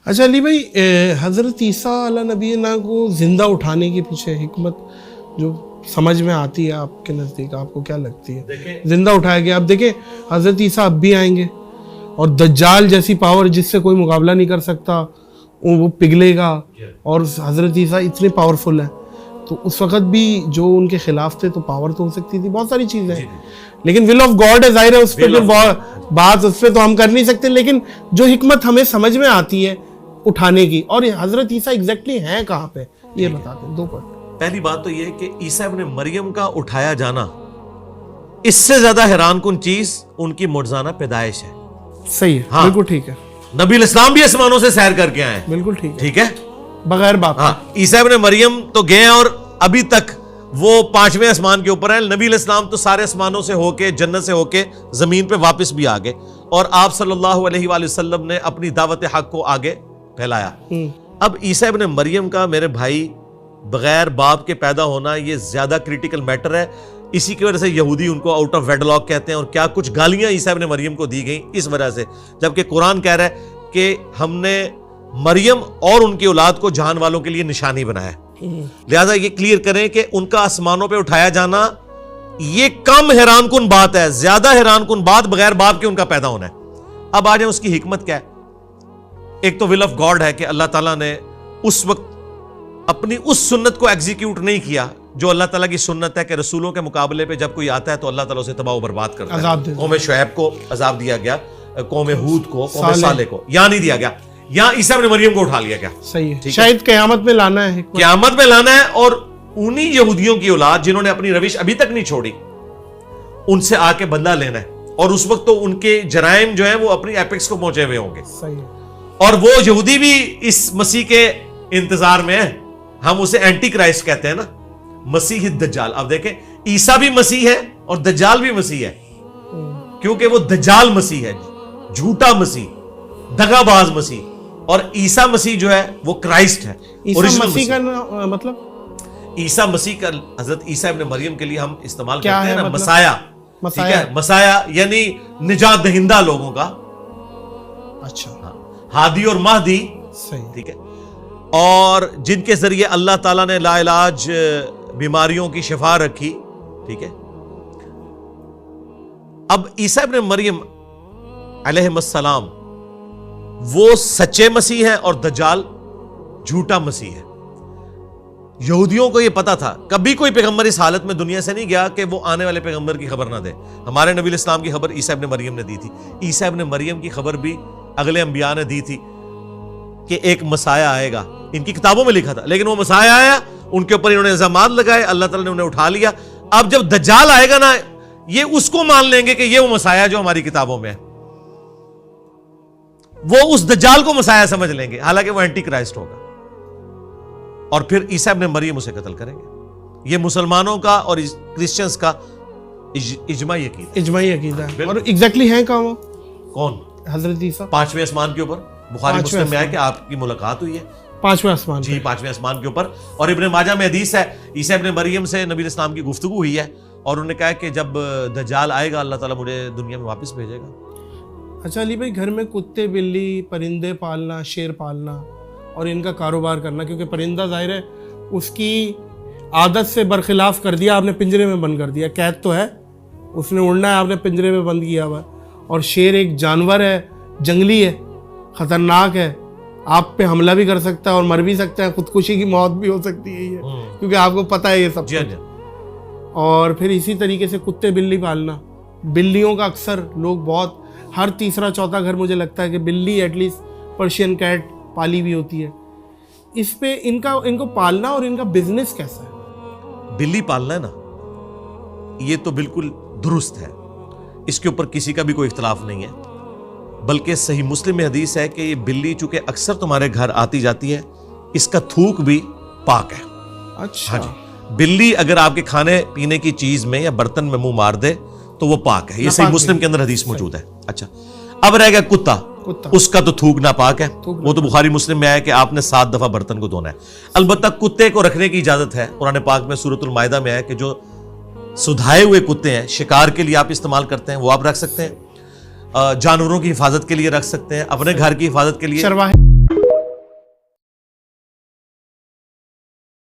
اچھا علی بھائی، حضرت عیسیٰ علیہ نبی نا کو زندہ اٹھانے کے پیچھے حکمت جو سمجھ میں آتی ہے آپ کے نزدیک، آپ کو کیا لگتی ہے؟ زندہ اٹھایا گیا، اب دیکھیں حضرت عیسیٰ اب بھی آئیں گے اور دجال جیسی پاور جس سے کوئی مقابلہ نہیں کر سکتا وہ پگھلے گا، اور حضرت عیسیٰ اتنے پاورفل ہیں، تو اس وقت بھی جو ان کے خلاف تھے تو پاور تو ہو سکتی تھی، بہت ساری چیزیں ہیں، لیکن ول آف گاڈ ہے، ظاہر ہے اس پہ بات اس پہ تو ہم کر نہیں سکتے، لیکن جو حکمت ہمیں سمجھ میں آتی ہے اٹھانے کی، اور حضرت عیسیٰ ایگزیکٹلی ہیں کہاں پہ، یہ بتاتے ہیں دو پوائنٹ۔ پہلی بات تو یہ کہ عیسیٰ ابن مریم کا اٹھایا جانا اس سے زیادہ حیران کن چیز ان کی معجزانہ پیدائش ہے۔ صحیح ہے، بالکل ٹھیک ہے، نبی الاسلام بھی آسمانوں سے سیر کر کے آئے ہیں، بالکل ٹھیک ہے، ٹھیک ہے، بغیر باپ۔ ہاں، عیسیٰ ابن مریم تو گئے ہیں اور ابھی تک وہ 5ویں آسمان کے اوپر ہیں۔ نبی علیہ السلام تو سارے آسمانوں سے ہو کے، جنت سے ہو کے زمین پہ واپس بھی آ گئے، اور آپ صلی اللہ علیہ وآلہ وسلم نے اپنی دعوت حق کو آگے پھیلایا۔ اب عیسیٰ ابن مریم کا میرے بھائی بغیر باپ کے پیدا ہونا یہ زیادہ کریٹیکل میٹر ہے، اسی کی وجہ سے یہودی ان کو آؤٹ آف ویڈلاک کہتے ہیں، اور کیا کچھ گالیاں عیسیٰ ابن مریم کو دی گئیں اس وجہ سے، جبکہ قرآن کہہ رہا ہے کہ ہم نے مریم اور ان کی اولاد کو جہان والوں کے لیے نشانی بنایا ہے۔ لہذا یہ کلیئر کریں کہ ان کا آسمانوں پہ اٹھایا جانا یہ کم حیران کن بات ہے، زیادہ حیران کن بات بغیر باپ کے ان کا پیدا ہونا ہے۔ اب آ جائیں اس کی حکمت کیا ہے۔ ایک تو ول آف گاڈ ہے کہ اللہ تعالیٰ نے اس وقت اپنی اس سنت کو ایگزیکیوٹ نہیں کیا جو اللہ تعالیٰ کی سنت ہے کہ رسولوں کے مقابلے پہ جب کوئی آتا ہے تو اللہ تعالیٰ اسے تباہ و برباد کرتا ہے۔ قوم شعیب کو عذاب دیا گیا، قوم ہود کو، قوم صالح کو، یہاں نہیں دیا گیا، یہاں عیسیٰ ابن مریم کو اٹھا لیا گیا۔ صحیح ہے، شاید قیامت میں لانا ہے، قیامت میں لانا ہے، اور انہی یہودیوں کی اولاد جنہوں نے اپنی روش ابھی تک نہیں چھوڑی ان سے آ کے بدلہ لینا ہے، اور اس وقت تو ان کے جرائم جو ہیں وہ اپنی ایپکس کو پہنچے ہوئے ہوں گے۔ صحیح ہے، اور وہ یہودی بھی اس مسیح کے انتظار میں ہے، ہم اسے اینٹی کرائسٹ کہتے ہیں نا، مسیح الدجال۔ اب دیکھیں عیسیٰ بھی مسیح ہے اور دجال بھی مسیح ہے، کیونکہ وہ دجال مسیح ہے، جھوٹا مسیح، دغا باز مسیح، اور عیسیٰ مسیح جو ہے وہ کرائسٹ ہے، عیسیٰ مسیح کا مطلب، عیسیٰ مسیح کا حضرت عیسیٰ ابن مریم کے لیے ہم استعمال کرتے ہیں نا مسایا، ٹھیک ہے، مسایا یعنی نجات دہندہ لوگوں کا، اچھا، ہادی اور مہدی، صحیح، ٹھیک ہے، اور جن کے ذریعے اللہ تعالیٰ نے لا علاج بیماریوں کی شفا رکھی، ٹھیک ہے۔ اب عیسیٰ ابن مریم علیہ السلام وہ سچے مسیح ہیں اور دجال جھوٹا مسیح ہے۔ یہودیوں کو یہ پتا تھا، کبھی کوئی پیغمبر اس حالت میں دنیا سے نہیں گیا کہ وہ آنے والے پیغمبر کی خبر نہ دے۔ ہمارے نبی الاسلام کی خبر عیسیٰ ابن مریم نے دی تھی، عیسیٰ ابن مریم کی خبر بھی اگلے انبیاء نے دی تھی کہ ایک مسیح آئے گا، ان کی کتابوں میں لکھا تھا، لیکن وہ مسیح آیا، ان کے اوپر انہوں نے الزامات لگائے، اللہ تعالیٰ نے انہیں اٹھا لیا۔ اب جب دجال آئے گا نا، یہ اس کو مان لیں گے کہ یہ وہ مسیح جو ہماری کتابوں میں ہے، وہ اس دجال کو مسیح سمجھ لیں گے، حالانکہ وہ اینٹی کرائسٹ ہوگا، اور پھر عیسیٰ ابن مریم اسے قتل کریں گے۔ یہ مسلمانوں کا اور کرسچنز کا اجماعی عقیدہ ہے، اور ایگزیکٹلی ہیں کہاں وہ؟ کون؟ حضرت عیسیٰ 5ویں آسمان کے اوپر، بخاری مسلم میں ہے کہ آپ کی ملاقات ہوئی ہے 5ویں آسمان، جی 5ویں آسمان کے اوپر، اور ابن ماجہ میں حدیث ہے عیسیٰ ابن مریم سے نبی اسلام کی گفتگو ہوئی ہے، اور انہوں نے کہا کہ جب دجال آئے گا اللہ تعالیٰ مجھے دنیا میں واپس بھیجے گا۔ اچھا علی بھائی، گھر میں کتے بلی پرندے پالنا، شیر پالنا اور ان کا کاروبار کرنا، کیونکہ پرندہ ظاہر ہے اس کی عادت سے برخلاف کر دیا، آپ نے پنجرے میں بند کر دیا، قید تو ہے، اس نے اڑنا ہے، آپ نے پنجرے میں بند کیا ہوا ہے، اور شیر ایک جانور ہے، جنگلی ہے، خطرناک ہے، آپ پہ حملہ بھی کر سکتا ہے اور مر بھی سکتا ہے، خودکشی کی موت بھی ہو سکتی ہے یہ، کیونکہ آپ کو پتہ ہے یہ سب کچھ۔ اور پھر اسی طریقے سے کتے بلی پالنا، بلیوں کا اکثر لوگ بہت، ہر تیسرا چوتھا گھر مجھے لگتا ہے کہ بلی ایٹ لیسٹ پرشین کیٹ پالی بھی ہوتی ہے۔ اس پہ ان کو پالنا اور ان کا بزنس کیسا ہے؟ بلی پالنا ہے نا، یہ تو بالکل درست ہے، اس کے اوپر کسی کا بھی کوئی اختلاف نہیں ہے، بلکہ صحیح مسلم میں حدیث ہے کہ یہ بلی چونکہ اکثر تمہارے گھر آتی جاتی ہے، اس کا تھوک بھی پاک ہے۔ اچھا، بلی اگر آپ کے کھانے پینے کی چیز میں یا برتن میں منہ مار دے تو وہ پاک ہے، یہ صحیح مسلم کے اندر حدیث موجود ہے۔ اچھا، اب رہ گیا کتا، اس کا تو تھوک ناپاک ہے، وہ تو بخاری مسلم میں آیا کہ آپ نے 7 دفعہ برتن کو دھونا ہے۔ البتہ کتے کو رکھنے کی اجازت ہے، قرآن پاک میں سورۃ المائدہ میں ہے کہ جو سدھائے ہوئے کتے ہیں، شکار کے لیے آپ استعمال کرتے ہیں، وہ آپ رکھ سکتے ہیں، جانوروں کی حفاظت کے لیے رکھ سکتے ہیں، اپنے گھر کی حفاظت کے لیے